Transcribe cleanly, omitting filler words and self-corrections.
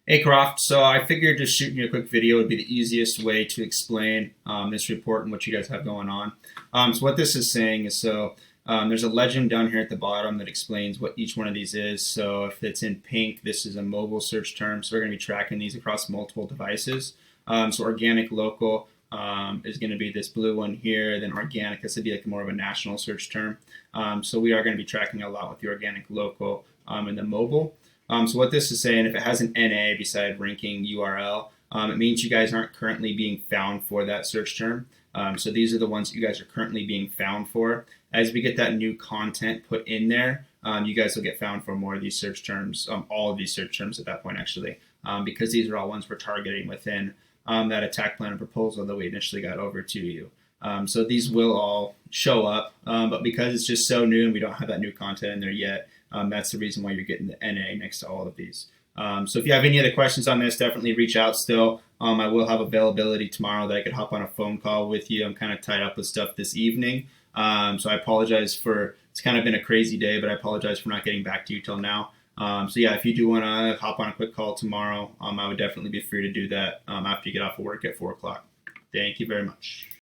Hey Croft, so I figured just shooting you a quick video would be the easiest way to explain this report and what you guys have going on. So what this is saying is there's a legend down here at the bottom that explains what each one of these is. So if it's in pink, this is a mobile search term. So we're going to be tracking these across multiple devices. So organic local is going to be this blue one here. Then organic, this would be like more of a national search term. So we are going to be tracking a lot with the organic local and the mobile. So what this is saying, if it has an NA beside ranking URL, it means you guys aren't currently being found for that search term. So these are the ones that you guys are currently being found for. As we get that new content put in there, you guys will get found for more of these search terms, all of these search terms at that point actually, because these are all ones we're targeting within that attack plan and proposal that we initially got over to you. So these will all show up, but because it's just so new and we don't have that new content in there yet, that's the reason why you're getting the NA next to all of these. So if you have any other questions on this, definitely reach out still. I will have availability tomorrow that I could hop on a phone call with you. I'm kind of tied up with stuff this evening. So I apologize for, it's kind of been a crazy day, but I apologize for not getting back to you till now. So yeah, if you do want to hop on a quick call tomorrow, I would definitely be free to do that after you get off of work at 4 o'clock. Thank you very much.